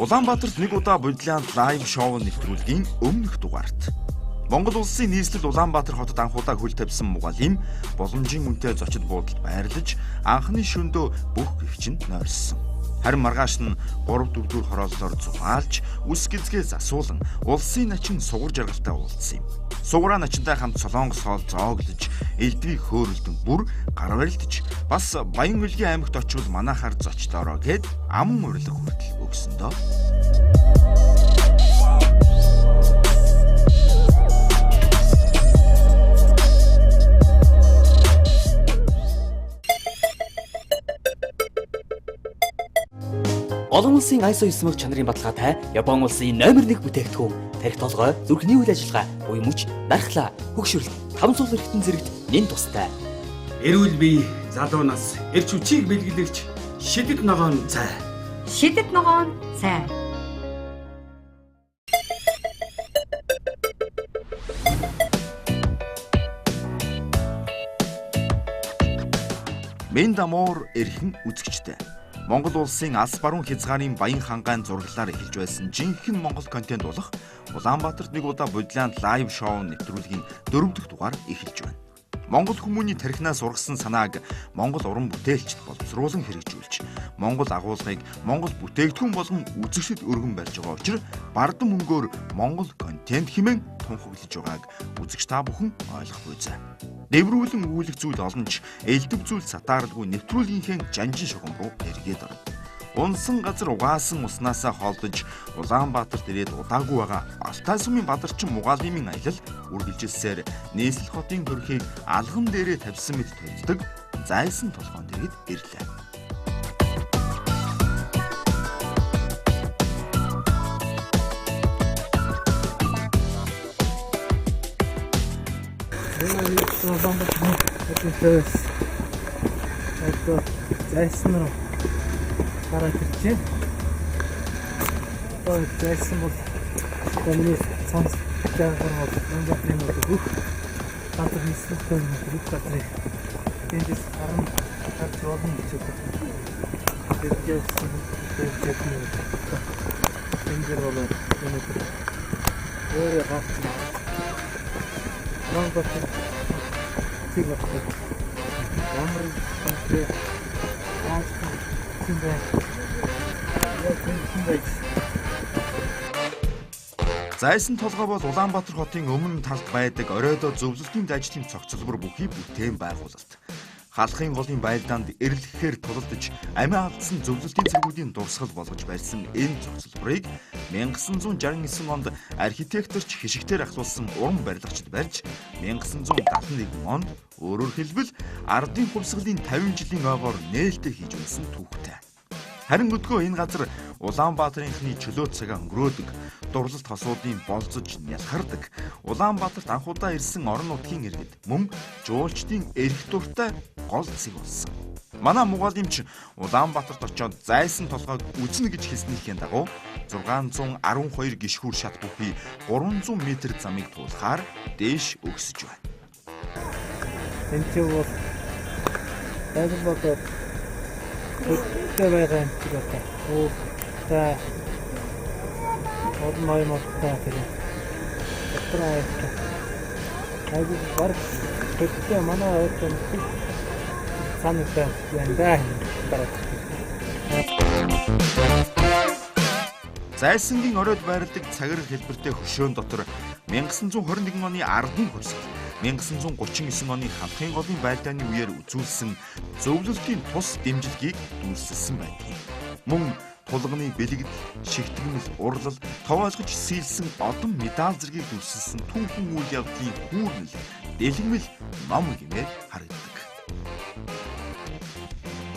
Улаанбаатарт нэг удаа бодлоо лайв шоу нэвтрүүлгийн өмнөх дугаарт Монгол улсын нийслэл Улаанбаатар хотод анхудаа хөл тавьсан Мугалим боломжийн үнэтэй зочид буудалд байрлаж анхны шөндөө бүх гихчин нойрсон. Харин маргааш нь 3-4 хорооллоор зугаалж, үс гизгээ засуулан улсын начин сугар жаргалтай уулзсан юм. Сугараа начинтай хамт Солонгос хоол зооглож, элдвийг хөөрөлдөн бүр гар барилдаж, бас Баян-Улгийн аймагт очивол манайхаар зочлоороо гэд аман урилга хүртэл өгсөн доо. Олон улсын ISO 9 чанарын баталгаатай Япон улсын номер 1 бүтээгдэхүүн тарих толгой, зүрхний үйл ажиллагаа, буян мөч, дархлаа, хөгшрөл, таван цул эргэтэн зэрэгт нэн тустай. Эрүүл бие, залуу нас, эрч хүчийг бэлгэлэгч шидэт ногоон цай. Шидэт ногоон цай. Мен дамуур эрхэн үзэгчтэй. Монгол улсын алс баруун хязгаарын Баян хангаан зураглалаар эхэлж байсан жинхэнэ Монгол контент болох Улаанбаатарт нэг удаа бодлоо лайв шоу нэвтрүүлгийн 4 дахь дугаар эхэлж байна. Монгол хүмүүний тархинаас ургасан санааг Монгол уран бүтээлчд боловсруулан хэрэгжүүлж, Монгол агуулгыг Монгол бүтээгдэхүүн болгон үзэгчдэд өргөн барьж байгаа учраас бардам мөнгөөр Монгол контент хэмээн тунхаглаж байгааг үзэгч та бүхэн ойлгох буйзаа. Дэврүүлэн үүлэх зүйл олон ч элдв зүйл сатааралгүй нэвтрүүлгийнхээ жанжин шугам руу эргээд орно. Унсан газар угаасан уснасаа холдож Улаанбаатарт ирээд удаагүй байгаа Алтай сумын бадарчин Мугалимын аялал үргэлжилсээр нийслэл хотын төрхийг алгам дээрээ тавьсан мэт төлдөг зайсан толгоон дээрээ ирлээ. Зайсан руу гараад ирчихээ. Ой, зайсан бол таны цонц жаагаар бол Улаанбаатарын бүх газар нийслэлтэй бүх газрыг эндээс гарч явна гэж байна. Тэгээд эндээр бол өөрөө гарч Улаанбаатар тиймэрхүү ямар ч Зайсан толгой бол Улаанбаатар хотын өмнө талд байдаг оройдоо зөвлөлтийн ажлын цогцлбор бүхий бүтээн байгуулалт. Халахын голын байлдаанд эрлэхээр тулалдаж, амиа алдсан зөвлөлтийн цэргүүдийн дурсгал болгож барьсан энэ цогцлборыг 1969 онд архитекторч хишигтээр ахлуулсан уран барилгачид барьж, 1971 онд өөрөөр хэлбэл ардын хувьсгалын 50 жилийн ойгоор нээлттэй хийж байсан түүхтэй. Харин өдгөө энэ газар Улаанбаатарынхны чөлөө цагаа өнгөрөөдөг, дурлалт хосуудын болцож нялхардаг, Улаанбаатарт анхудаа ирсэн орон нутгийн иргэд мөн жуулчдын эрх дуртай гол зэг болсон. Манай Мугалимч Улаанбаатарт очоод зайсан толгойг үзнэ гэж хэлснийхээ дагуу 612 гишгүүр шат бүхий 300 м замыг туулахаар дээш өгсөж байна. Энд чинь бол Баян Хөттэй байгаа юм шиг байна. Оо та одмай модтай тэр. Дотроо айгу бар хөттэй манай өтөн санаатай янда дараа. Зайсангийн оройд байрладаг цагаар хэлбэртэй хөшөөн дотор 1921 оны ардын хувьсгал, 1939 оны халахын голын байлдааны үеэр үзүүлсэн зөвлөлтийн тус дэмжлэгийг дүүрсэлсэн байдаг. Мөн тулганы бэлэгдэл, шигтгэмэл, урлал, товоолгож сийлсэн одон медаль зэргийг дүүрсэлсэн түүхэн үйл явдлын хүүрнэл, дэлгэмэл ном гэмээр харагддаг.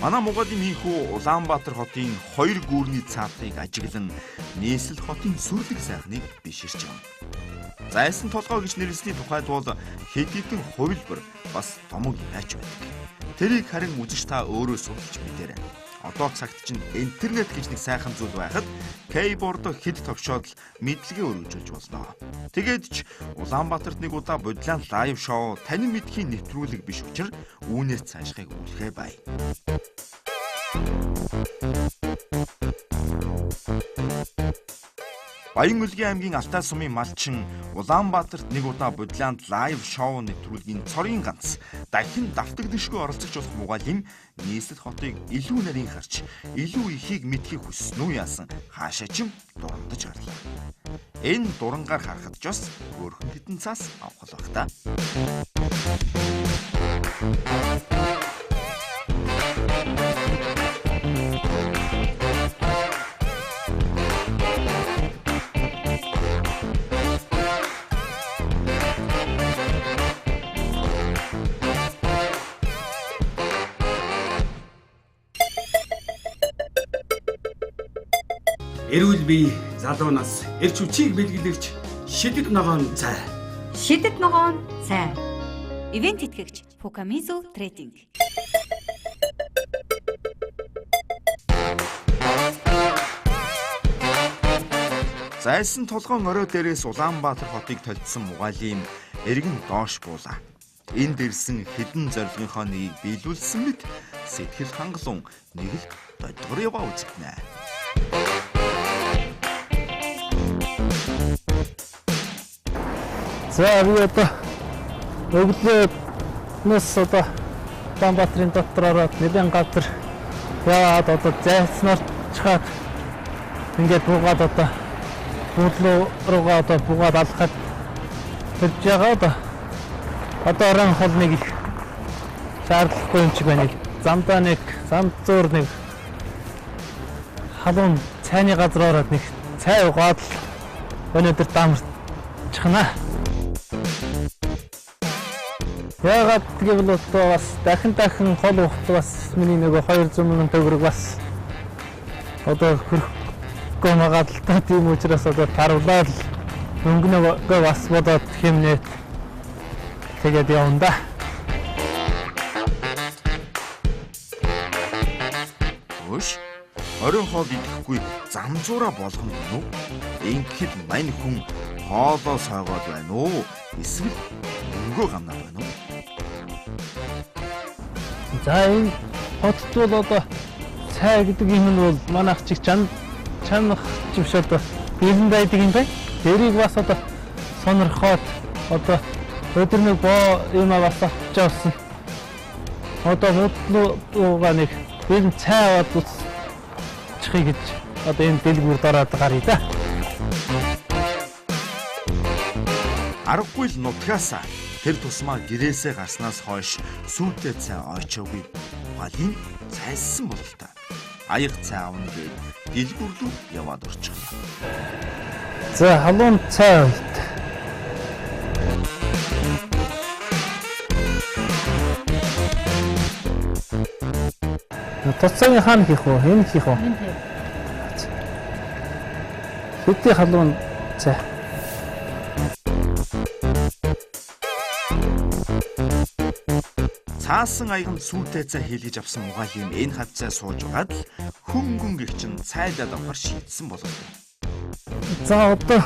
Манай Мугалим ийхүү Улаанбаатар хотын 2 гүүрний цаатыг ажиглан нийслэл хотын сүрлэг сайхныг биширч байна. Зайсан толгой гэж нэрлэсний тухайд бол хэд хэдэн хувилбар бас томог яаж байдаг. Тэрийг харин үзэж та өөрөө судалж мэдээрэй. Одоо цагт чинь интернет гэж нэг сайхан зүйл байхад кейборд хэд тогшоод мэдлэгээ өргөжүүлж болно. Тэгээд ч Улаанбаатарт нэг удаа бодлоо лайв шоу танин мэдхийн нэвтрүүлэг биш учраас үүнээс цаашхыг үлэхэ бай. Баян-Улгийн аймгийн Алтай сумын малчин Улаанбаатарт нэг удаа бодлоонд лайв шоу нэвтрүүлгийн цорын ганц дахин давтагдшгүй оролцогч болох Мугалим нийслэл хотыг илүү нарийн харж, илүү ихийг мэдхийг хүссэн үү яасан хаашаа ч дурандаж гарлаа. Энэ дурангаар харахад ч бас өөрхөн хитэн цаас авах болох та. Эрүүл бие залуу нас эрч хүчийг бэлгэлэгч шидэт ногоон цай. Шидэт ногоон цай. Ивент тэтгэгч Фукамизу Трейдинг. Зайсан толгоон орой дээрээс Улаанбаатар хотыг толдсон Мугалим эргэн доош буулаа. Энд ирсэн хідэн зорилгынхоо нэгийг биелүүлсэн мэт сэтгэл хангалуун нэг л додгор яваа үзэгнэ. За би одоо өглөөнөөс одоо Улаанбаатарын дотор ороод нэгэн газар яваад одоо зайснаар чаад ингээд буугаад одоо буудлуу руугаа одоо буугаад алхахад хэлж байгаа одоо орон хол нэг их шаардлагагүй юм шиг байна. Замдаа нэг зам зуур нэг халуун цайны газар ороод нэг цай угаад л өнөөдөр дамарчхнаа. Яагаад гэвэл одоо бас дахин хол ухт бас миний нэг 200 мянган төгрөг бас одоо хөрөхгүй магаад л та тийм учраас одоо таруулаад өнгөнөө бас бодоод хэмнээд тэгээд явна да. Өш орон хоол идэхгүй зам зураа болгоно гэнэ үү? Ингэхэд мань хүн хоолоо сойгоод байна уу? Эсвэл өнгөө гамнаад байна уу? За энэ хотод бол одоо цай гэдэг юм нь бол манайх чиг чанах биш одоо бэлэн байдаг юм байна. Тэрийг бас одоо сонирхоод одоо өдөр нэг боо юм бас авчихсан. Одоо бодлуугаа нэг бэлэн цай аваад чихий гэж одоо энэ дэлгүүр дороод гарыг да. Аргагүй л нутгаасаа тэр тусмаа гэрээсээ гарснаас хойш сүйтэй цай ойчоогүй. Мугалим цайссан бололтой. Аяг цай авна гээд дэлгүүр рүү яваад орчихлоо. За халуун цай уйт. Тоцооны хаан хийх үү? Энэ хийх үү? Хэдий халуун цай. Цаасан аяганд сүйтэй цай хийлгэж авсан Мугалим энэ хавцаа сууж байгаад л хөнгөн гихчин цайлаад авахар шийдсэн болов. За одоо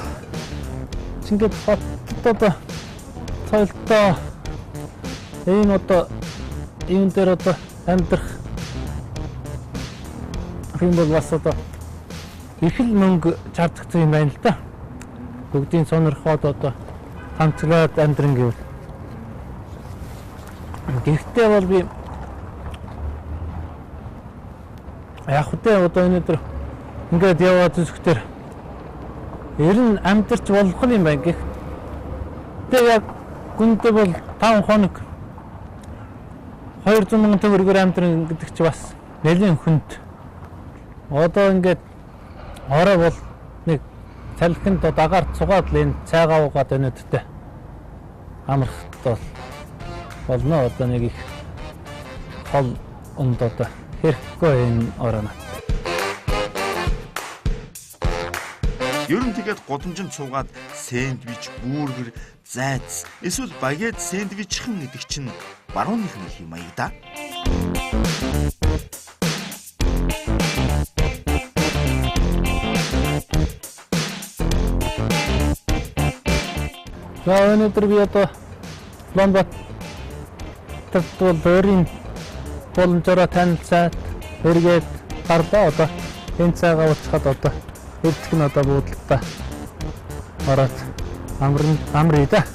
чингээд хотод одоо цайлтаа энэ одоо энэ дээр одоо амьдрах юм бол бас одоо их л мөнгө чардагдсан юм байна л да. Бүгдийн сонирхоод одоо хамтлагаад амьдран гэвэл. Гэхдээ бол би яг хөтэ одоо өнөөдөр ингээд яваад үзэхдээ ер нь амьдарч болох юм байна гэх. Тэгээ яг гүндээ бол 5 хоног 200 мянган төгрөгөөр амьдран гэдэг чи бас нэлээд хүнд. Одоо ингээд орой бол нэг цалхинд дагаар цугаад л энэ цайгаа уугаад өнөдтэй амархт бол болно. Одоо нэг их хол онд одоо хэрэггүй энэ орно. Ер нь тэгээд годомжинд цуугаад сэндвич, бүүргэр, зайц, эсвэл багет сэндвичхэн гэдэг чинь барууных нь юм аяа да. За өнөөдөр би одоо Улаанбаатарт бол өөрийн боломжоор танилцаад эргээд гарлаа одоо энэ цайгаа уучхад одоо хэвдэх нь одоо буудлаа ороод амрыг да.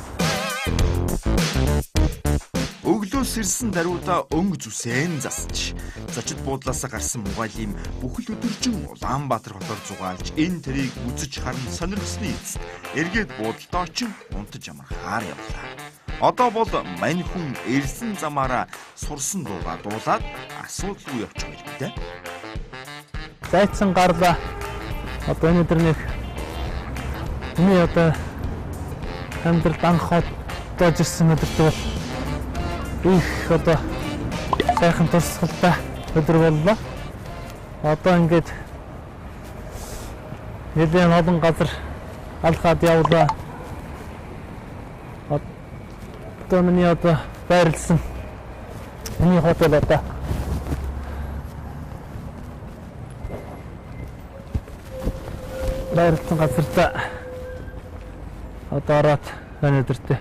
Өглөөс ирсэн даруйда өнгө зүсээн засч зочид буудлаас гарсан мугайлим бүхэл өдөржин Улаанбаатар хотоор зугаалж энэ тэрийг үзэж харан сонирхсны эцэст эргээд буудалд очин унтаж амархаар явлаа. Одоо бол мань хүн ирсэн замаараа сурсан дуугаа дуулаад асуудал руу явчих байлгүй. Зайцсан гарлаа. Одоо өнөөдөр нэг миний одоо амьдралд анх одоож ирсэн өдөрт бол их одоо сайхан тусгалтай өдөр боллоо. Одоо ингээд нэлээд олон газар алхаад явлаа. Одоо миний одоо байрлсан миний хотел одоо байрлсан газартаа одоо ороод өнөөдөртөө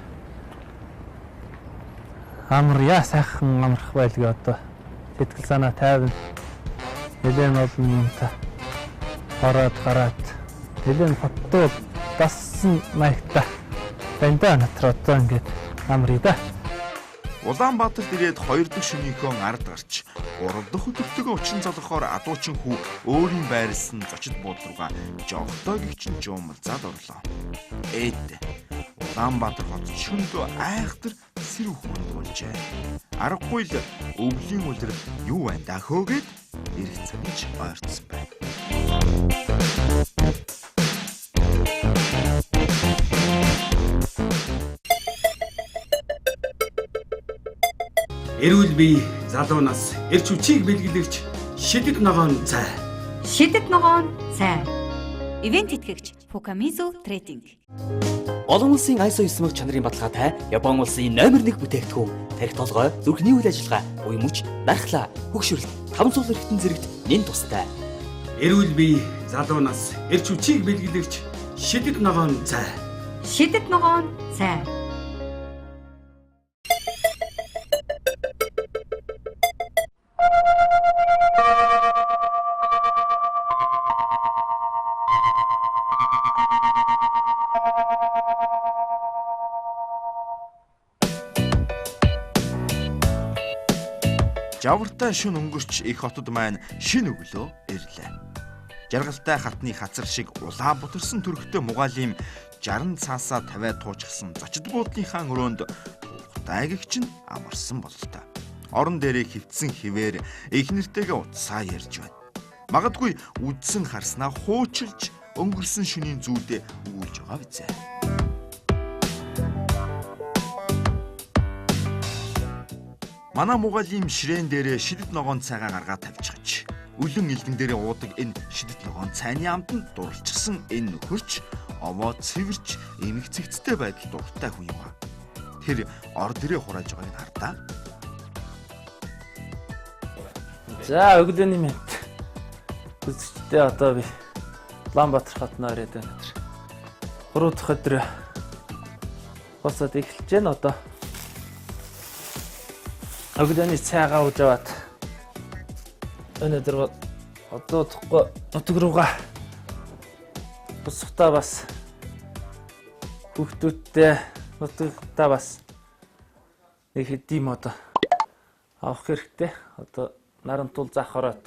амрья сайхан амрах байлгүй одоо сэтгэл санаа тайван нэлээд олон юмтай ороод гараад нэлээд хоттой дассан маягтай бандаа натар одоо ингээд амрья да. Улаанбаатарт ирээд 2 дахь шөнийхөө ард гарч 3 дахь өдөртөө учин залгахоор адуучин хүү өөрийн байрлсан зочид буудал руугаа жогтой гихчин жуумалзаад орлоо. Улаанбаатар хот шөндөө айхтар сэрв хүнд болжээ. Аргагүй л өвлийн үлрэл юу байна даа хөөгээд ирэх цагч ойрцсон байна. Эрүүл бие, залуу нас, эрч хүчийг бэлгэлэгч шидэт ногоон цай. Шидэт ногоон цай. Ивент тэтгэгч Fukamizu Trading. Олон улсын ISO 9000 чанарын баталгаатай Япон улсын номер 1 бүтээгдэхүүн тархи толгой, зүрхний үйл ажиллагаа, буй мөч, дархлаа, хөгшрөлт, таван сул эрхтэн зэрэгт нэн тустай. Эрүүл бие, залуу нас, эрч хүчийг бэлгэлэгч шидэт ногоон цай. Шидэт ногоон цай. Жавартай шүн өнгөрч их хотод маань шин өглөө ирлээ. Жаргалтай хатны хацар шиг улаа бутарсан төрхтэй мугаалим 60 цаасаа тавиад туучсан зочид буудлынхаа өрөөнд ухтайг чинь амарсан бололтой. Орон дээрээ хөвцсөн хിവэр их нэртэйгээ утсаа ярьж байна. Магадгүй үдсэн харснаа хуучилж өнгөрсөн шөнийн зүйдээ өгүүлж байгаа биз. Манай мугаалим ширээн дээрээ шидэт ногоон цайгаа гаргаад тавьчихж. Үлэн элдэн дээрээ уудаг энэ шидэт ногоон цайны амтанд дурлцсан энэ нөхөрч овоо цэвэрч эмх цэгцтэй байдал дуртай хүн юм а. Тэр ор дээрээ хурааж байгааг нь хардаа. За өглөөний мэд. Үзэгчдээ одоо би Улаанбаатар хотноо ирээд байна. 3 дахь өдөр босоод эхэлж байна одоо. Өглөөний цайгаа ууж аваад өнөөдөр одоо тахгүй нутг руугаа босхтаа бас хүүхдүүдтэй нутгтаа бас нэг хэдийм одоо авах хэрэгтэй. Одоо наран тул зах ороод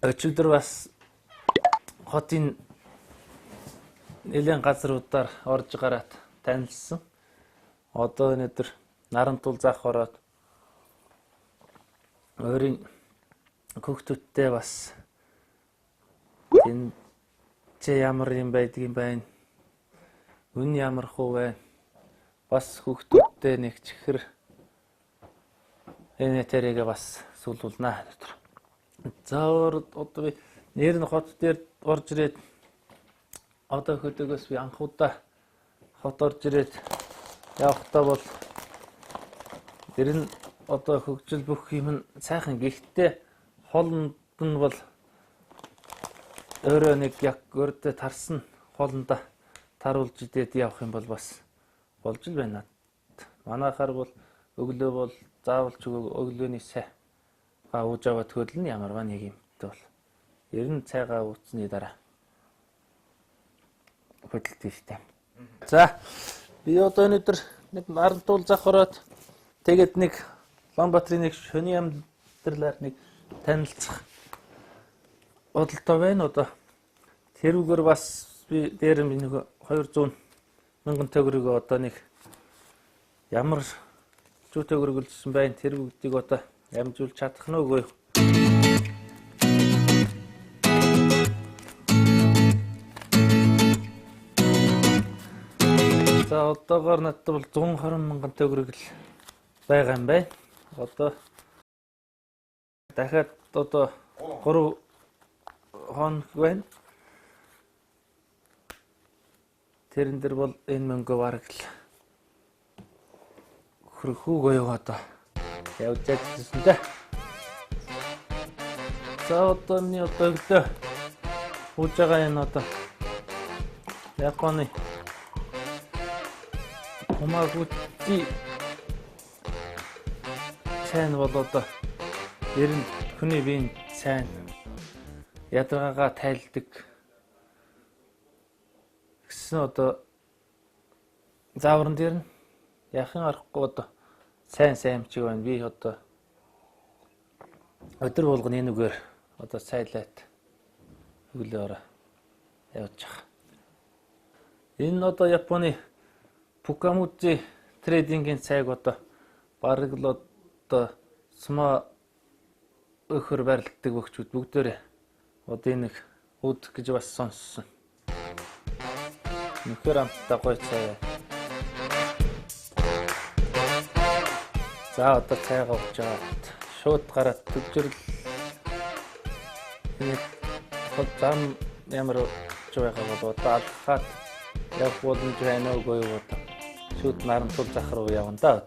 өчигдөр бас хотын нэлээд газруудаар орж гараад танилцсан. Одоо өнөөдөр наран тул зах ороод өөрийн хүүхдүүдтэй бас энэ чи ямар юм байдаг юм байна? Үн ямар хөө вэ? Бас хүүхдүүдтэй нэг чихэр энэ тэрэгээ бас суулуулнаа өнөөдөр. За одоо би нэр нь хот дээр орж ирээд одоо хөдөөгөөс би анхудаа хот орж ирээд явахдаа бол тэр нь одоо хөгжил бүх юм нь сайхан гихтээ хоолнд нь бол өөрөө нэг яг өрдө тарсан хоолнда таруулж идээд явах юм бол бас болж л байна. Манайхаар бол өглөө бол заавал ч өглөөний цайгаа ууж аваад хөдлөн ямарваа нэг юмтай бол ер нь цайгаа ууцсны дараа хөдөлт штэ. За би одоо өнөөдөр нэг нарантуул зах ороод тэгээд нэг Улаанбаатарын нэг шөний амьдралаар нэг танилцах бодолтой байна. Одоо тэрүүгээр бас би дээр нэг 200 мянган төгрөг одоо нэг ямар зүй төгрөг үлдсэн байна. Тэр бүгдийг одоо амжуулж чадах нь үгүй. За одоогоор надад бол 120 мянган төгрөг л байгаа юм байна. Одоо дахиад одоо 3 хоног байна. Тэрэн дээр бол энэ мөнгө бараг л хөрхүүгөө одоо явж чадсан дээ. За одоо миний одоо өглөө ууж байгаа энэ одоо Японы Умагути сайн бол одоо ер нь хүний биеийн сайн ядаргаагаа тайлдаг гэсэн одоо заавран дээр нь яхан арахгүй одоо сайн амчиг байна. Би одоо өдөр болгоно энэгээр одоо сайлаад өглөөрөө явж байгаа. Энэ одоо Японы Фукамути трейдингийн цайг одоо бараг л одоо сма өхөр барилддаг өгчүүд бүгдээрээ одоо нэг уудах гэж бас сонссон. Нөхөр амттай гоё цай. За одоо цайгаа уучаад шууд гараад төвжрэл нэг зам ямар ч байгаа бол одоо алхаад явах боломж байна уу гоё одоо шууд нарантуул зах руу явна да.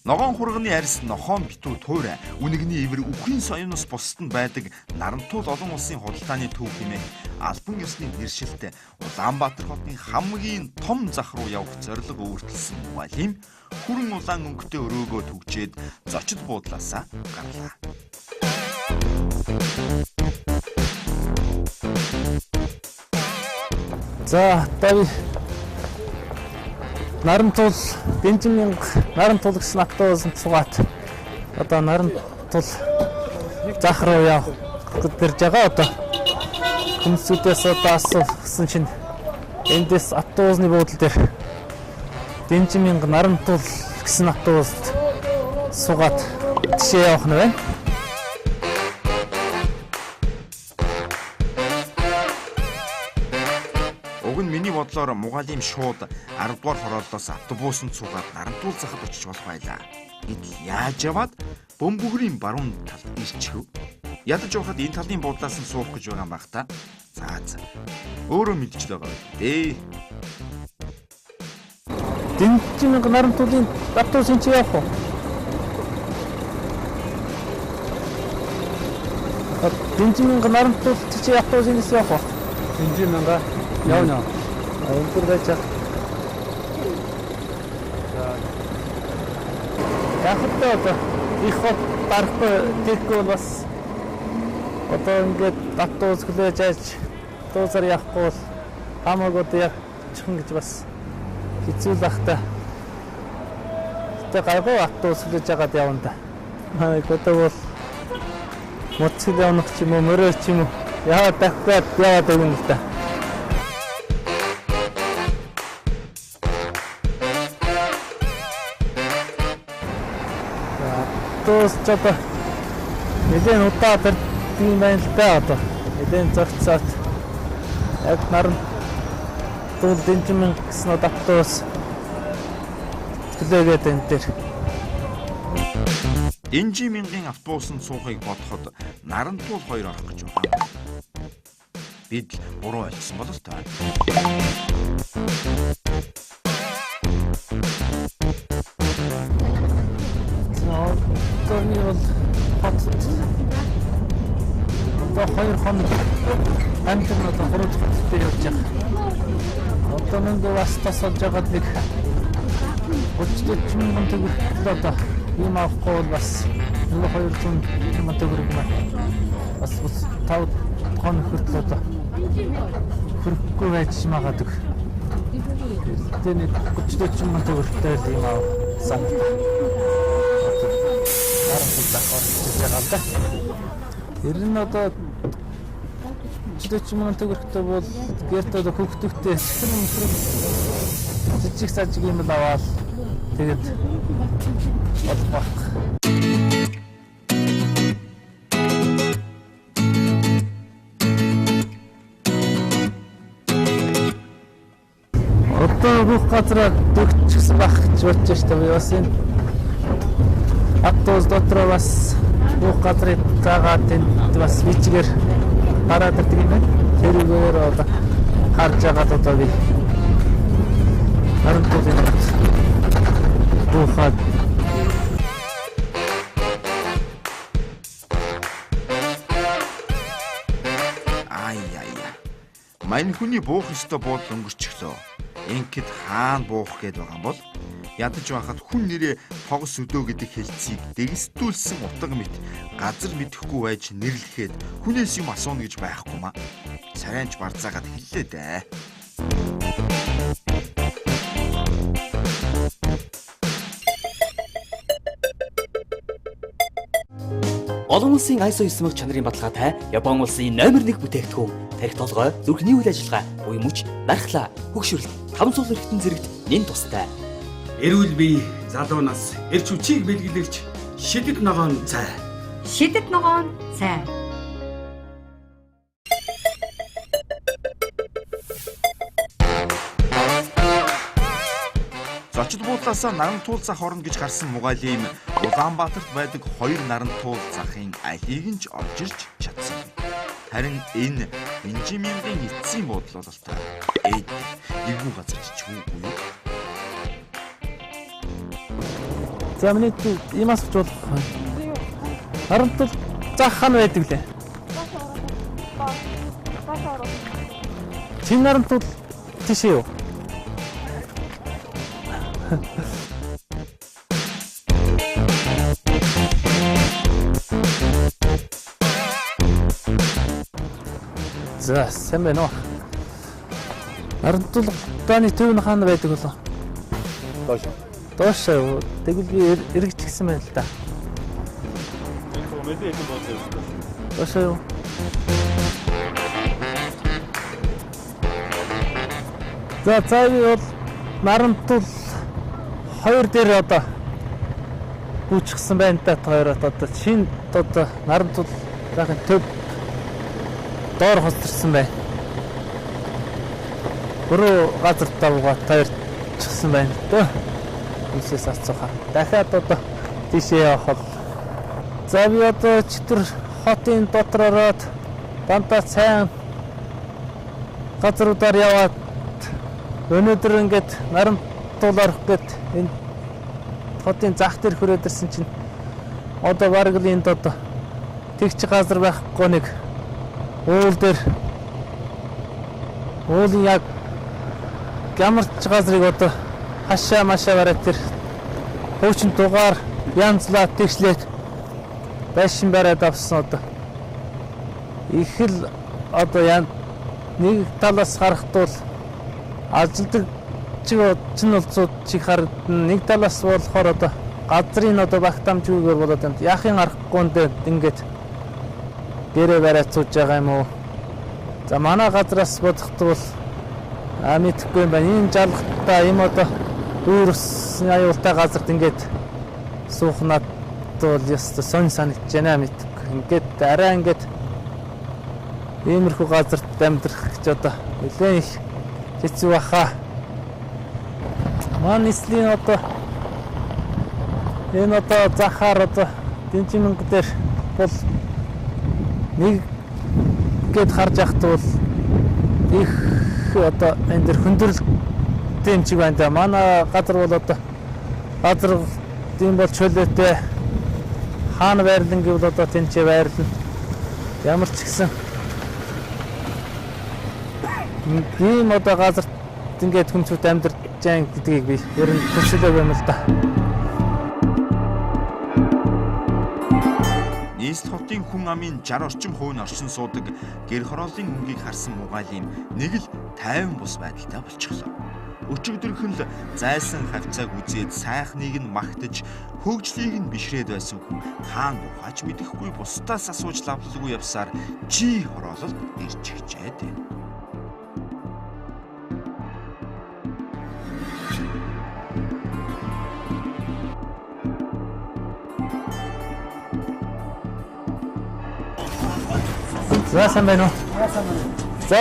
Ногоон хурганы арьс нохоон битүү туурай үнэгний ивэр үхрийн соёноос бусад нь байдаг нарантуул олон улсын худалдааны төв хэмээх албан ёсны нэршилтэй Улаанбаатар хотын хамгийн том зах руу явах зорилго өөртөлсөн Муалим хүрэн улаан өнгөтэй өрөөгөө түгжээд зочид буудлаасаа гарлаа. За тави нарантуул Бенжамин нарантуул гэсэн автобусанд суугаад одоо нарантуул зах руу явах гэж байгаа одоо хүмүүсээс одоо асуусан чинь эндээс автобусны буудлын дээр Бенжамин нарантуул гэсэн автобусд суугаад тийшээ явах нь байна. Уг нь миний бодлоор Мугалим шууд 10 дугаар хорооллоос автобусанд суугаад нарантуул захад очиж болох байлаа. Гэтэл яаж яваад бөмбөгрийн баруун талд ирчихв. Ядаж явахад энэ талын буудлаас нь суух гэж байгаа юм баг та. За. Өөрөө мэдчихэж байгаа дээ. Бенжамин нарантуулын автобусын чи явах уу? Бенжамин нарантуул чи автобусын явах уу? Бенжамин явна. Өндөр байж яг одоо их хот барахгүй тэгэхгүй бас одоо ингээд автобус хүлээж яаж дуусар явахгүй бол хамаагүй одоо яг чихэн гэж бас хэцүү захтай. Тэ гайгүй автобус хүлээж яагаад явна да. Одоо бол моцгол явах ч юм уу мөрөө ч юм уу яваад дахиад яваад өгнө л да. Автобус ч одоо нэлээд удаа тийм байна л да одоо. Нэлээд зөрчсөд яг нарантуул Бенжамин гэсэн автобус төлөөгээд энэ дээр Бенжамингийн автобусанд суухыг бодоход нарантуул хоёр орох гэж байна. Бид буруу ойлгосон бол тоо. Төвний бол хот одоо 2 хоног амжилт одоо 3 дахь хөтөлбөр явж байгаа. Одоо нэг бас тасалж байгаа нэг 30 мянган төгрөг одоо ийм авахгүй бол бас 200 мянган төгрөг маань бас 5 хоног хүртэл одоо хөрөхгүй байж магадгүй. Тэгээ нэг 30 мянган төгрөгтэй л ийм ав санагдаа. Харамсалтай захиалж байгаа л да. Ер нь одоо 40 мянган төгрөгтэй бол гэрт одоо хөвгтөгтэй жижиг сажиг юм л аваад тэгээд болох байх. Одоо бүх газараа дөгчихсэн байх гэж бодож штэ би бас энэ автобус дотроо бас бүх газрыг заагаад тэнд бас вичгээр гараад ирдэг юм байна. Тэрүүгээр одоо харж байгаа одоо би харин тоо буухад Мань хүний буух ёстой буудал өнгөрчихлөө. Ингээд хаана буух гээд байгаа юм бол ядаж байхад хүн нэрээ тогс өдөө гэдэг хэлцгийг дэгстүүлсэн утга мэт газар мэдэхгүй байж нэрлэхэд хүнээс юм асууна гэж байхгүй маа. Царайнч барзаагаад хэллээ дээ. Олон улсын ISO 900 чанарын баталгаатай Япон улсын номер 1 бүтээгдэхүүн тархи толгой зүрхний үйл ажиллагаа буюу мөч дархлаа хөгшрөлт таван сул эргэтэн зэрэгт нэн тустай. Эрүүл бие залуу нас эрч хүчийг бэлгэлэгч шидэт ногоон цай. Шидэт ногоон цай. Зочид буудлаасаа нарантуул зах орно гэж гарсан Мугалим Улаанбаатарт байдаг 2 нарантуул захын алийг нь ч олж ирж чадсан. Харин энэ Бенжамингийн эцсийн буудлал бол та эвгүй газар чичгүй юу? За миний ийм асууж болох. Нарантуул зах хан байдаг лээ. Чин нарантуул тийш юу? За сайн байна уу? Нарантуул дааны төв нь хаана байдаг болов? Доош юу? Тэгвэл би эргэж гисэн байна л да. Доош юу? За цаавь бол нарантуул 2 дээр одоо гүйчихсэн байна та хоёр одоо шинэ одоо нарантуул захын төв доор холдсон байна. Гурван газар давгаа таарчихсан байна дөө. Үсээс ацсаха. Дахиад одоо тийшээ явах. За би одоо читэр хотын доторороод дандаа сайн газруудаар яваад өнөөдөр ингээд нарантуул орох гээд энэ хотын зах дээр хүрээд ирсэн чинь одоо бараг л энд одоо тэгч газар байхгүй нэг уул дээр уулын яг гямарч газрыг одоо хашаа машаа бараад тэр хөвчин дугаар янзлаа тэгшлээд байшин бараад авсан одоо их л одоо нэг талаас харахтуул ажилдаг чинь улсууд чих харагдана. Нэг талаас болохоор одоо газрын одоо багтаамжгүйгээр болоод байна. Яахын аргахгүйндээ ингээд гэрээ бариад сууж байгаа юм уу? За манай газраас бодохдоо бол мэдхгүй юм байна. Ийм жалгахтай юм одоо өөрс аюултай газарт ингээд суухнаад бол яста сон санагдж байна мэдхгүй. Ингээд арай ингээд иймэрхүү газарт амьдрах гэж одоо нэлээд их хэцүү баха. Ман ислийн одоо энэ одоо захаар одоо Бенжамин дээр бол нэг гээд харж яхад бол их одоо энэ дэр хүндрэлтэй юм чиг байна да. Манай газар бол одоо газар тийм бол чөлөөтэй хаана байрлан гэвэл одоо тэнцээ байрлан Ямар ч гэсэн ийм одоо газар ингээд хүнцүүд амьдарч байгаа гэдгийг би ер нь төсөөлөв юм л да. Нийслэл хотын хүн амын 60 орчим хувь нь оршин суудаг гэр хорооллын өнгийг харсан Мугалийн нэг л тайван бус байдалтай болчихлоо. Өчигдөрхөн л зайлсан хавцааг үзээд сайхныг нь магтаж хөгжлийг нь бишрээд байсан хүн хаан ухаач мэдэхгүй бусдаас асууж лавлалгүй явсаар жи хороололд ирж хичээд. За сайн байна уу? За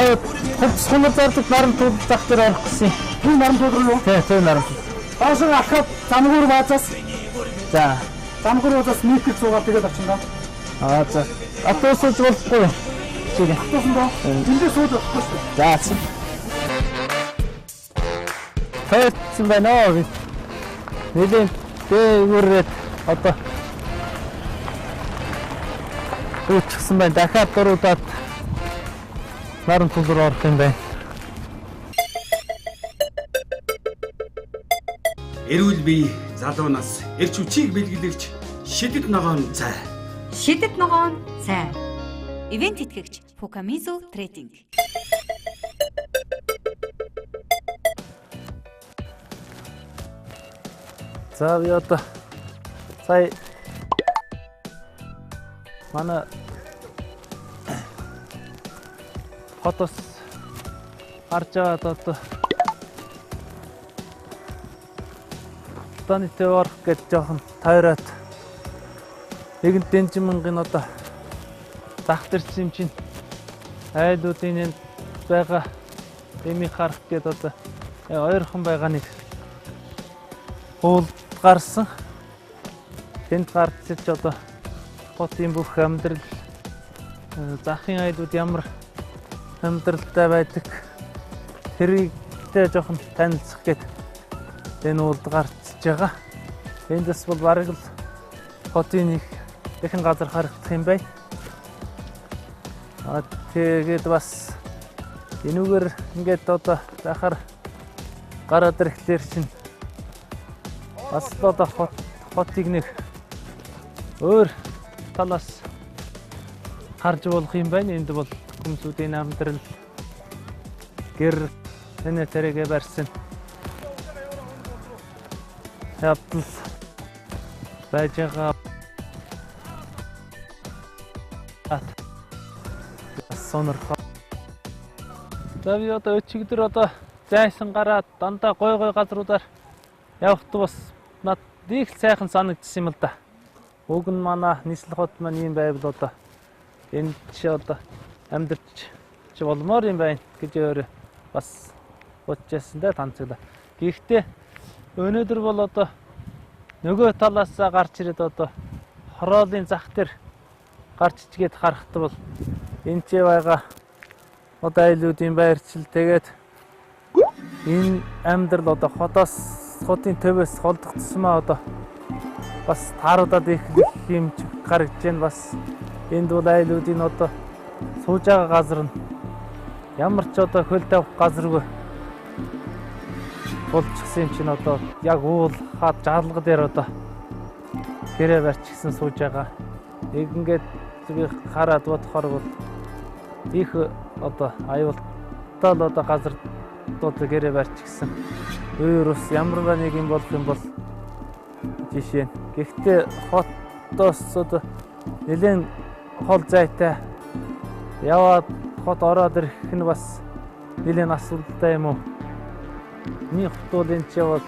хөвсгөл зардаг наран тулдах дээр орох гэсэн. Би наран тулруу юу? Тий, наран. Аашаа ахад замгуур баазаас. За. Замгуур баазаас нийтгэж суугаад тэгээд очино. За. Атосож болохгүй. Sige. Атосон доо. Эндээ сууд болохгүй шүү. За. Фэйтсэн байна уу? Нэлийн дээгүүрээд одоо үүсчихсэн байна. Дахиад дөрүүдаад наран тул руу орох юм байна. Эрүүл бие залуунаас эрч хүчийг бэлгэлэгч шидэт ногоон цай. Шидэт ногоон цай. Ивент тэтгэгч Fukamizu Trading. За би одоо сая манай хотос харж аваад одоо таны төвөр гэж жоохон тойроод нэгэн дэнжмэнгийн одоо захтарсан юм чинь айлуудын энд байгаа эмийг харах гээд одоо ойрхон байгаа нэг уул гарсан. Тэнд гарчиж одоо хотын бүх амьдрал захын айлууд ямар амьдралтай байдаг тэрийгтэй жоохон танилцах гээд энэ уулд гарчиж байгаа. Эндээс бол бараг л хотын нэг ихэнх газар харагдах юм байна. Тэгээд бас энүүгээр ингээд одоо дахаар гараад ирэхлээр чинь бас одоо хотыг нэг өөр талаас харж болох юм байна. Энд бол хүмүүсийн амьдрал гэр тэнэ тэрэгэ барьсан явдал байж байгаа. Сонирхол. За би одоо өчигдөр одоо зайсан гараад дандаа гой газруудаар явахдаа бас над их сайхан санагдсан юм л да. Уг нь манай нийслэл хот маань ийм байвал одоо энд чи одоо амьдарч чи болмоор юм байна гэж өөрөө бас бодчихсан да танцлаа. Гэхдээ өнөөдөр бол одоо нөгөө талаас гарч ирээд одоо хороолын зах дээр гарч ичгээд харахад бол энэ ч байгаа одоо айлуудын байрчил тэгээд энэ амьдрал одоо хотын төвөөс холдох тусмаа одоо бас тааруудад их юм гарч ийн бас энд бол айлуудын одоо сууж байгаа газар нь ямар ч одоо хөл тавих газаргүй болчихсон юм чинь одоо яг уул хаад жаалга дээр одоо гэрээ барьчихсан сууж байгаа. Ингээд би хараад бодохоор бол их одоо аюултай л одоо газар одоо гэрээ барьчихсан. Өөр ус ямар нэг юм болох юм бол жишээ. Гэхдээ хотоос одоо нэлээд хол зайтай яваад хот ороод ирэх нь бас нэлээд асуудалтай юм уу? Миний хотод энэ ч яваад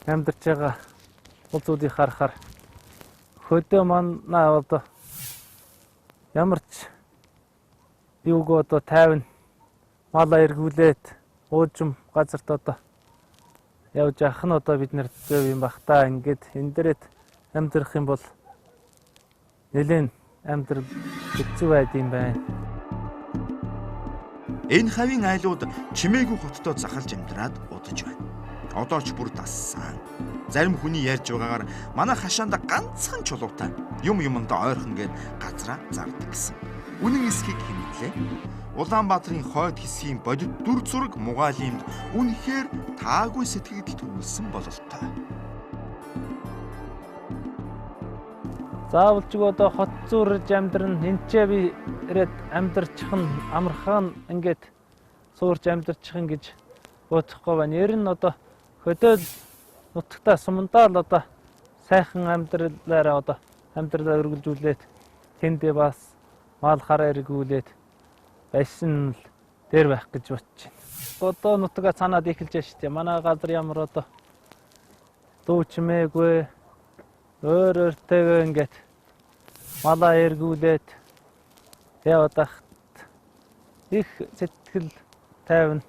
амьдарч байгаа улсуудыг харахаар хөдөө манай одоо ямар ч юуг одоо тайван мала эргүүлээд уужим газарт одоо явж явах нь одоо бид нэр зөв юм бах та ингээд энэ дээрээ амьдрах юм бол нэлээд амьдрал хэцүү байд юм байна. Энэ хавийн айлууд чимээгүй хоттоо захалж амьдраад удаж байна. Одоо ч бүр дассан. Зарим хүний ярьж байгаагаар манай хашаанда ганцхан чулуутай юмдаа ойрхон гээд газраа зардаг гэсэн. Үнэн эсхийг хэмтлээ. Улаанбаатарын хойд хэсгийн бодит дүр зураг Мугаалимд үнэхээр таагүй сэтгэгдэл төрүүлсэн бололтой. Заавалчгүй одоо хот зүрж амьдран энчээ би ирээд амьдрчих нь амархан ингээд суурж амьдрчих нь гэж бодохгүй байна. Ер нь одоо хөдөөл нутагтаа сумандаа л одоо сайхан амьдралаараа одоо амьдралаа өргөлжүүлээд тэндээ бас мал хараа эргүүлээд байсан л дээр байх гэж бодож байна. Одоо нутгаа санаад эхэлж байна шүү дээ. Манай газар ямар одоо дүүчмээгүй өөр өөртөө ингээд малаа эргүүлээд яваад ахт их сэтгэл тайван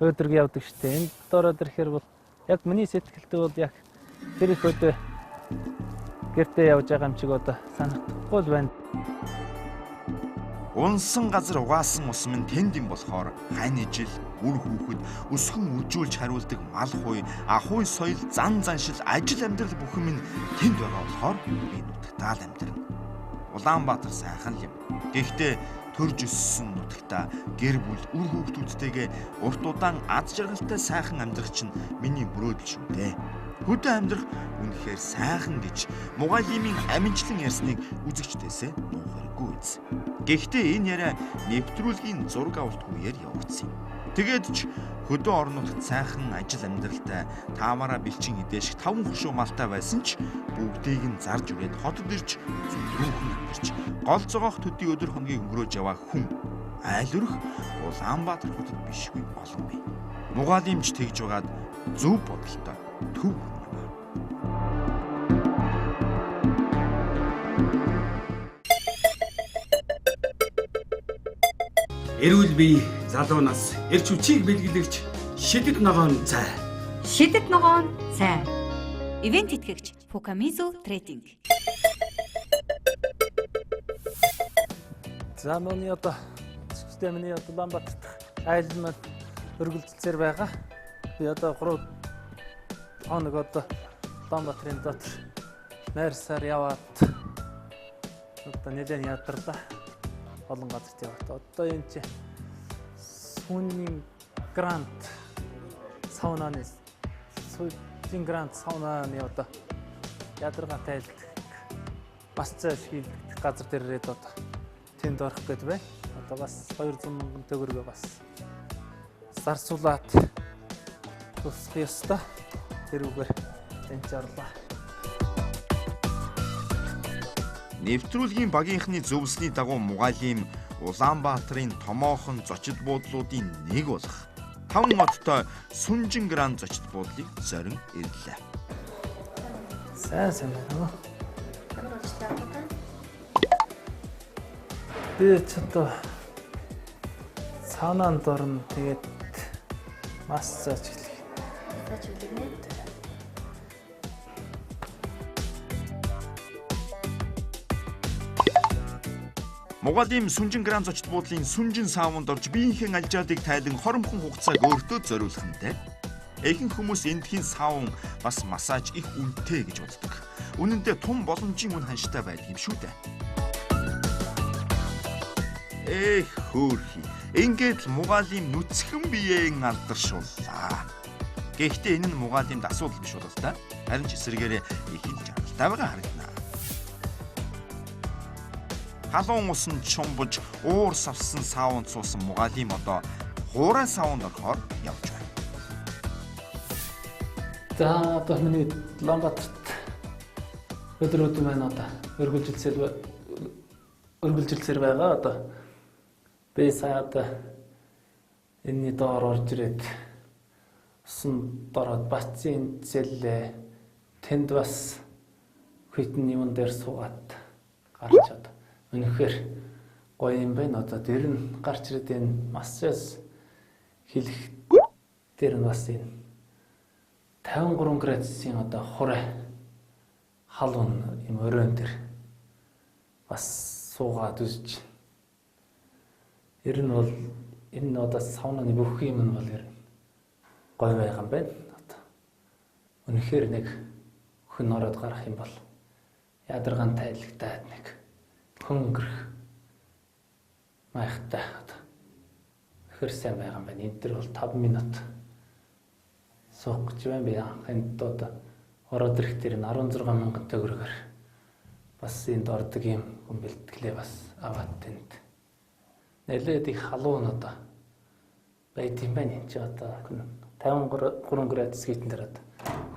өдрөг явдаг шүү дээ. Энд ороод ирэхээр бол яг миний сэтгэлтэй бол яг тэр их өдөө гэртээ явж байгаа юм шиг одоо санагдахгүй л байна. Унсан газар угаасан ус минь тэнд юм болохоор хань ижил, үр хүүхэд, өсгөн үжүүлж хариулдаг мал хуй, ахуй соёл, зан заншил, ажил амьдрал бүхэн минь тэнд байгаа болохоор би нутагтаа л амьдрна. Улаанбаатар сайхан юм. Гэхдээ төрж өссөн нутагтаа гэр бүл, үр хүүхдүүдтэйгээ урт удаан аз жаргалтай сайхан амьдрах чинь миний мөрөөдөл шүү дээ. Хөдөө амьдрах үнэхээр сайхан гэж Мугаалимын аминчлан ярьсныг үзэгчдээсээ нуухааргүй үз. Гэхдээ энэ яриа нэвтрүүлгийн зураг авалт үеэр явагдсан юм. Тэгээд ч хөдөө орон нутагт сайхан ажил амьдралтай таамаараа бэлчин идээшг 5 хошуу малтай байсан ч бүгдийг нь зарж үрээд хотод ирж зүдрүүхэн амьдарч гол зогоох төдий өдөр хоногийг өнгөрөөж яваа хүн айл өрх Улаанбаатар хотод бишгүй олон бий. Мугаалимч тэгж байгаад зөв бодолтой төв юм. Эрүүл бие залуу нас эрч хүчийг бэлгэлэгч шидэт ногоон цай. Шидэт ногоон цай. Ивент итгэгч Фукамизу Трейдинг. За нүуний одоо системний одоо Улаанбаатарт айл маань өргөлдөлсээр байгаа. Би одоо 3 хоног одоо Улаанбаатарын дотор найрсаар яваад одоо нэлээд ядарлаа. Олон газарт яваад одоо энэ чи Сүнийн грант саунаны Сүнийн грант саунаны одоо ядаргаатай бас цааш хийх газар дээр ирээд одоо тэнд орох гээд байна. Одоо бас 200 мянган төгрөгөө бас зарцуулаад тусах ёстой. Тэрүүгээр энд орлоо. Нэвтрүүлгийн багийнхны зөвлөсний дагуу Мугаалим Улаанбаатарын томоохон зочид буудлуудын нэг болох 5 модтой Сүнжин гранд зочид буудлыг зорин ирлээ. Сайн байна. Би ч одоо саунаанд орно. Тэгээд массаж хийх. Массаж хийх нэ. Мугаалим Сүнжин гранд зочид буудлын Сүнжин саунд орж биеийнхэн алжаадыг тайлан хоромхон хугацааг өөртөө зориулхантай. Ихэнх хүмүүс эндхийн саун бас массаж их үнэтэй гэж боддог. Үнэн дээр тун боломжийн үн ханштай байдаг юм шүү дээ. Хөөрхий. Ингээд Мугаалим нүцгэн биеэн алдаршууллаа. Гэхдээ энэ нь Мугаалимд асуудал биш болов та. Харин ч эсрэгээрээ их л жаргалтай байгаа харагдана. Халуун усан чумбаж уур савсан саунд суусан Мугаалим одоо хуурай саунд орохоор явж байна. За одоо миний Улаанбаатарт өдрүүд маань одоо өргөлжилсээр байгаа. Одоо би саяад энэний доор орж ирээд усан дороод бацын зэлээ тэнд бас хитэн юм дээр суугаад гарч одоо үнэхээр гоё юм байна. Одоо тэр нь гарч ирээд энэ массаж хийх дээр нь бас энэ 53 градусын одоо хурай халуун юм өрөөнд дэр бас суугаад үзэж. Ер нь бол энэ одоо саунаны бүх юм нь бол ер нь гоё байгаа юм байна. Одоо Үнэхээр нэг хүн ороод гарах юм бол ядаргаан тайлагтаад нэг хөнгөрөх майхтай. Хэр сайн байгаа юм байна. Энд дэр бол 5 минут суух гэж байна би анхны дууд ороод ирэх дээр нь 16,000 төгрөгөөр бас энд ордог юм хүн бэлтгэлээ бас аваад тэнд. Нэлээд их халуун одоо байт юм байна энэ ч одоо 53 градус хитэн дээр одоо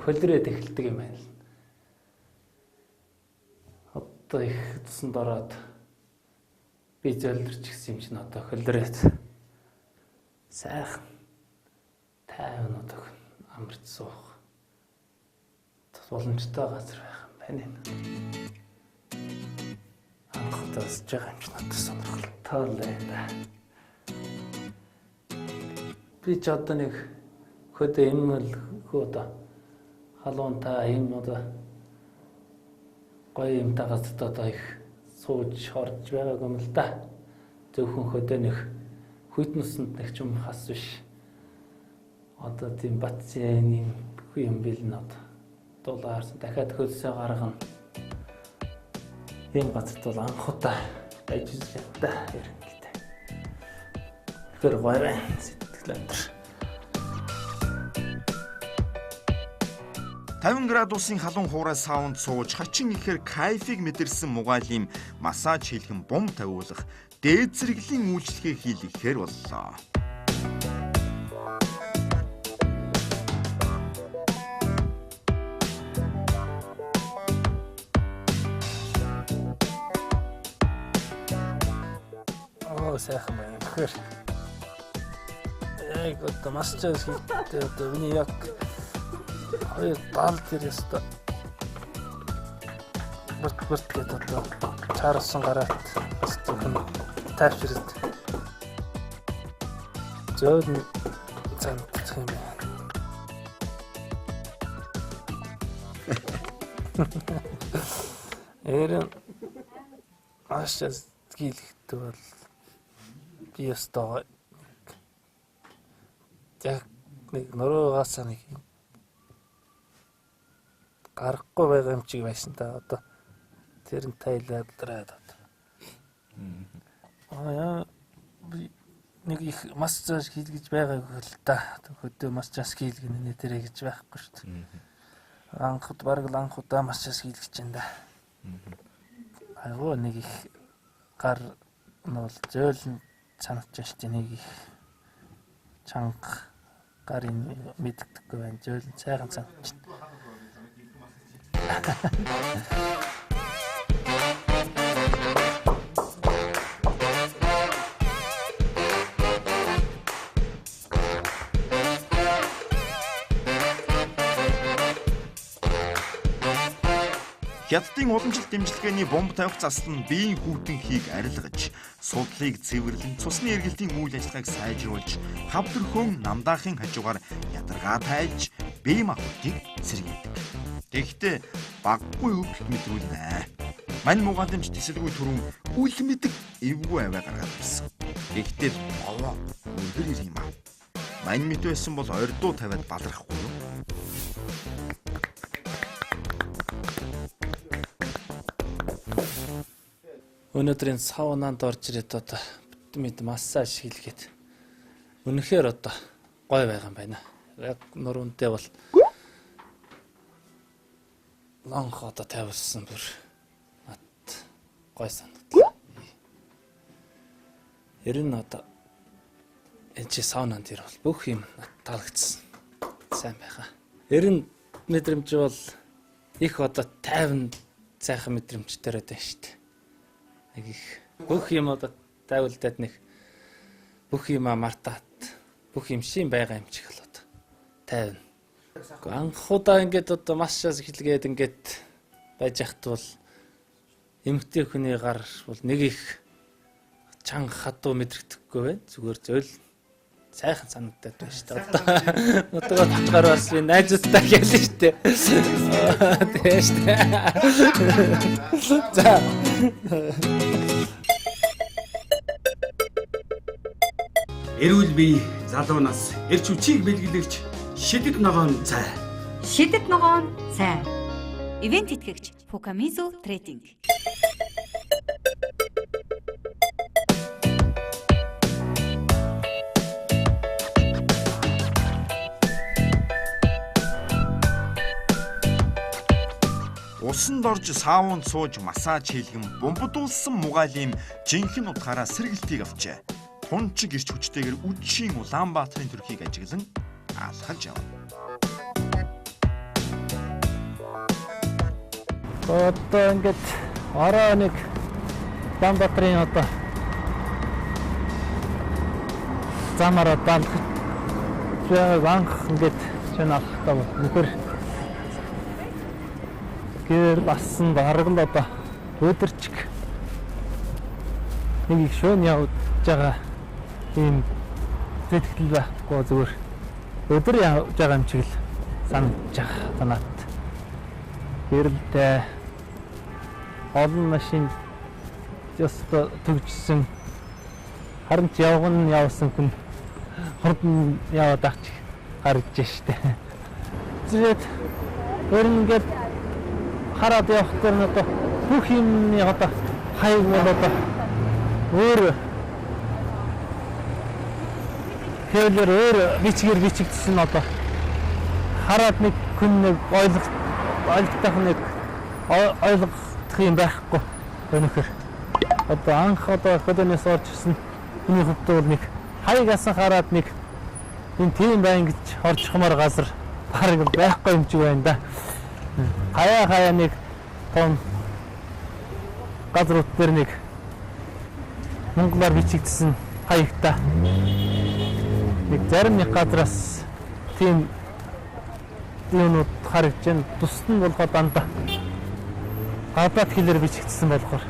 хөлрөөд эхэлдэг юм байна. Одоо их цуснд ороод би зөөлрч гисэн юм чинь одоо хөлрөөд сайхан тайван одоо амарч суух боломжтой газар байх юм байна. Анхудаас жаахан ч надад сонирхолтой л байна. Би ч одоо нэг хөдөө эмэл хөөдөө халуунтай юм одоо гоё юм тагаас одоо их сууж орж байгааг юм л да. Зөвхөн хөдөө нэг хүйтнүсэнд нэг ч юм хас биш. Одоо тийм бацэн юм бил нот долларс дахиад хөлсөө гаргана. Ийм газарт бол анхудаа ажиллаж та хэрэгтэй. Тэгэхээр гоё сэтгэл өндөр. 50 градусын халуун хуурай саунд сууж хачин ихээр кайфыг мэдэрсэн мугаалим массаж хийлгэн бом тавиулах дээд зэрэглэлийн үйлчлэгээ хийлгэхээр боллоо. Сайхан байна. Тэгэхээр яг одоо массаж хийхдээ одоо миний яг хоёр бал дээр өстө бүрт гэдэг одоо чаарсан гараад бас зөвхөн тайвширд зөөлн цантах юм байна. Эрен массаж хийлгэхдээ бол би өстө яг нэг нөрөөс нэг гарахгүй байгаа юм чиг байсан та одоо тэр нь тайлаад дараад яа нэг их массаж хийлгэж байгаагүй л да. Хөдөө массаж хийлгэнэ тэрэ гэж байхгүй шүү дээ. Анхуд бараг л анхудаа массаж хийлгэж байна да. Айгоо нэг их гар нь бол зөөлн санагдаж штэ нэг их чанга гарын мэддэггүй байна. Зөөлн сайхан санагдаж байна. Хятадын уламжлалт дэмжлэгээний бомб тавих засал нь биеийн хүүтэнхийг арилгаж, судлыг цэвэрлэн, цусны эргэлтийн үйл ажиллагааг сайжруулж, хав төрхөн намдаахын хажуугаар ядаргаа тайлж, бие махбодыг сэргийдэг. Тэгэхдээ баггүй өв мэдрүүлнэ. Мань мугаадамж тэсэлгүй түрүүн үл мэдэг эвгүй аваа гаргаад ирсэн. Тэгэхдээ овоо өргөр ир юм аа. Мань мэд байсан бол ордуу тавиад балархгүй юу? Өнөөдрийн саунанд орж ирээд одоо битмид массаж хийлгээд үнэхээр одоо гоё байгаа юм байна. Яг нуруундээ бол лонх одоо тавьсан бүр гоё санагдлаа. Ерөн одоо энэ чи саунанд ир бол бүх юм таалагдсан. Сайн байгаа. Ерөн мэдрэмж бол их одоо 50 сайхан мэдрэмжтэй байдаг шүү дээ. Нэг их бүх юм одоо тайвалдаад нэг бүх юм мартаад бүх юм шин байгаа юм шиг л одоо тайвна. Анхудаа ингээд одоо массаж хийлгээд ингээд байж хат бол эмэгтэй хүний гар бол нэг их чанга хадуу мэдрэгдэхгүй байна. Зүгээр зөөл сайхан санагдаад байна шүү дээ. Одоо татгаар бас би найзуудтай хэлсэн шүү дээ. Тэгээ шүү дээ. За. Эрүүл бие залуунаас эрч хүчийг бэлгэлэгч шидэт ногоон цай. Шидэт ногоон цай. Ивент тэтгэгч Fukamizu Trading. Усанд орж саунд сууж массаж хийлгэн бомбодуулсан мугаалим жинхэнэ утгаараа сэргэлтийг авчээ. Тунчиг ирч хүчтэйгээр үдшийн Улаанбаатарын төрхийг ажиглан алхаж явна. Одоо ингээд ороо нэг Улаанбаатарын одоо замаараа далах анх ингээд чинь алхтаа нөхөр гэр басан бараг л одоо өдөрчг нэг их шөнө явж байгаа ийм сэтгэл байхгүй зүгээр өдөр явж байгаа юм чиг л санаж санаат гэрэлтэй олон машин ёстой төгжсөн харин ч явсан хүн хурдан яваад авч гарч штэ тэгээд өөрөнгөд хараад явахдаа одоо бүх юмны одоо хайг бол одоо өөр хэлээр өөр бичгээр бичигдсэн одоо хараад нэг хүн нэг ойлгох нэг ойлгох юм байхгүй өнөхөр одоо анх одоо хөдөөс орчихсон хүний хувьд нэг хайгаас хараад нэг энэ тийм байн гэж орчихмоор газар бараг байхгүй юм чи байна да. Хаяа нэг том газрууд дээр нэг монголоор бичигдсэн хаягтай нэг зарим нэг газраас тийм юунууд харагдж байна. Тусад нь болохоор дандаа гадаад хэлээр бичигдсэн болохоор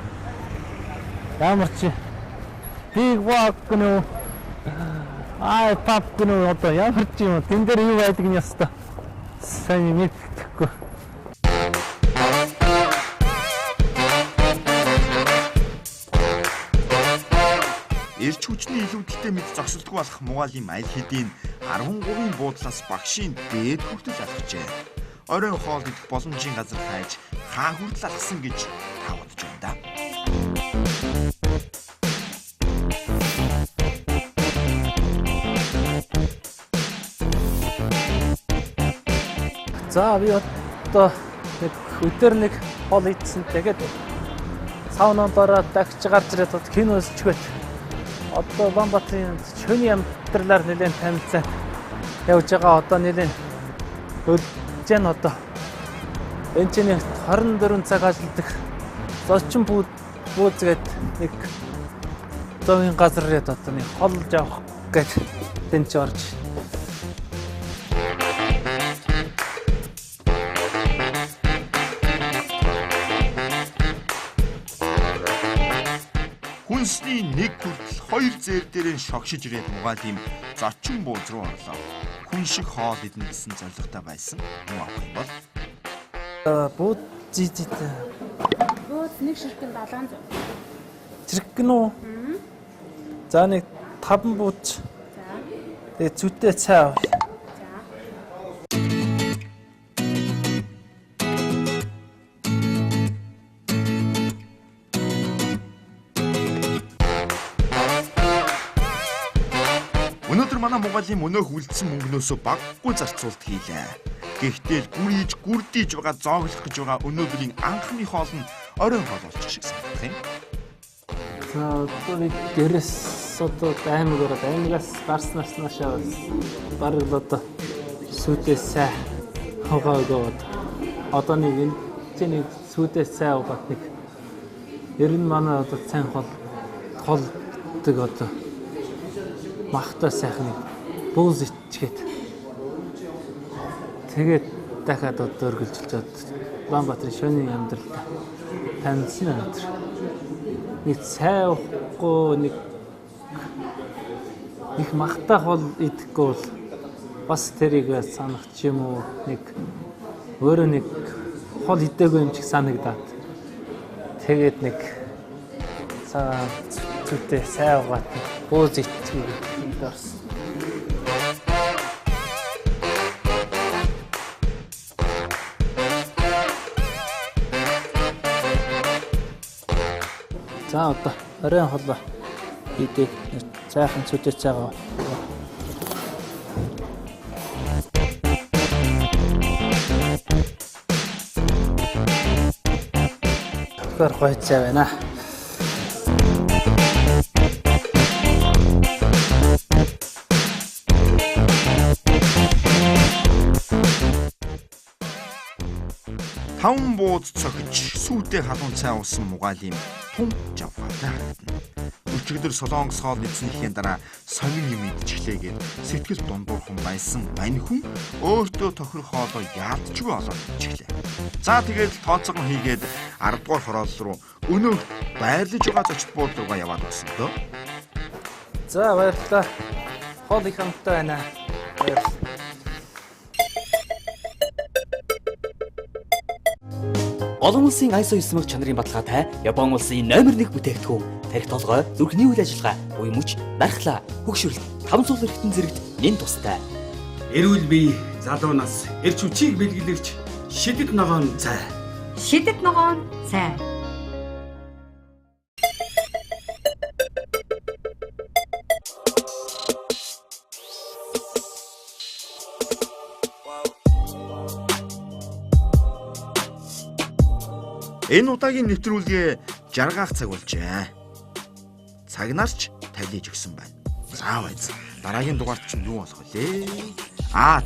ямар чи big walk гэнэ пап гэнэ одоо ямар ч юм тэн дээр юу байдаг нь яста сайн мэддэхгүй. Ирч хүчний илүүдэлтэй мэд зогсолтгүй болох мугаалим аль хэдийн 13-ын буудлаас багшийн дээд хүртэл алхажээ. Оройн хоол идэх боломжийн газар хайж хаа хүртэл алхсан гэж таавадж байна да. За би одоо нэг өдөр нэг хоол идсэн тэгээд саунанд ороод дахиж гарч ирээд кино үзчихвэт. Одоо Улаанбаатарын шөнийн амьдралаар нэлээд танилцаад явж байгаа одоо нэлээд өдөн одоо энэ ч нэг 24 цаг ажилладаг зочин бүүзгээд нэг зовын газар рээд одоо нэг холж авах гэж тэнч орж. Хүнсний нэг хүртэл хоёр зээр дээрээ шогшиж ирээд мугаалим зочин бууз руу орлоо. Хүн шиг хоол идэн гэсэн зорилготой байсан юм авах юм бол Бууд зийтэй. Бууд нэг ширхгэн 700. Зэрэггэн үү? За нэг 5 бууз. Тэгээ зүйтэй цай авъя. өнөөдөр манай мугаалим өнөөх үлдсэн мөнгнөөсөө баггүй зарцуулт хийлээ. Гэхдээ гүр дийж байгаа зооглох гэж байгаа өнөөдрийн анхны хоол нь оройн хоол болчих шиг санагдах юм. За одоо би гэрээс одоо аймагаас гарснаас наашаа бараг одоо сүдээ сай хогоогоод одоо нэг энэ чинь сүдээ сай угаад нэг ер нь манай одоо цайн холдог одоо махта сайхан бууз ичгээд тэгээд дахиад одоо өргөлжилж Улаанбаатарын шөнийн амьдралд танилцсан өнөдөр нэг цай уухгүй нэг махтах бол идэхгүй бол бас тэрийг санах ч юм уу нэг өөрөө нэг хол идээгүй юм шиг санагдаад тэгээд нэг зүйтэй сай угаад бууз ичгээд орсон. За одоо оройн холбоо идэх цайхан сүдэж байгаа. Тэгэхээр гоё цай байна. Таван бууз цохиж сүйтэй халуун цай уусан мугаалим тун жавхаатай харагдана. Өчигдөр солонгос хоол эзнийхээ дараа сонин юм идчихлээгээд сэтгэл дундуурхан байсан бань хүн өөртөө тохирох хоолоо яалтчгүй олоод идчихлээ. За тэгээд тооцоогоо хийгээд 10 дугаар хороол руу өнөө байрлаж байгаа зочд бууд руугаа яваад байсан дөө. За баярлалаа. Хоол их хамттай байна. Баярлалаа. Олон улсын ISO 900 чанарын баталгаатай Япон улсын номер 1 бүтээгдэхүүн тарих толгой зүрхний үйл ажиллагаа буй мөч дархлаа хөгшрөл таван сул эргэтэн зэрэгт нэн тустай. Эрүүл бие, залуу нас, эрч хүчийг бэлгэлэгч шидэт ногоон цай. Шидэт ногоон цай. Энэ удаагийн нэвтрүүлгээ жаргаах цаг болжээ. Цагнаарч талиж өгсөн байна. За байц. Дараагийн дугаарт чинь юу болох вэ?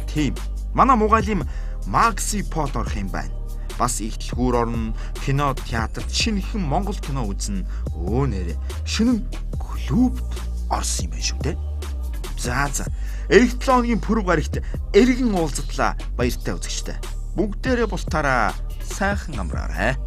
Тийм. Манай мугаалим Макси Пот орох юм байна. Бас их дэлгүүр орно, кино, театрт шинэхэн Монгол кино үзнэ. Нэрээ шинэн клубт орсон юм байна шүү дээ. За. Эх 7 хоногийн пүрэв гарагт эргэн уулзтлаа баяртай үзэгчтэй. Бүгдээрээ бусдаараа сайхан амраарай.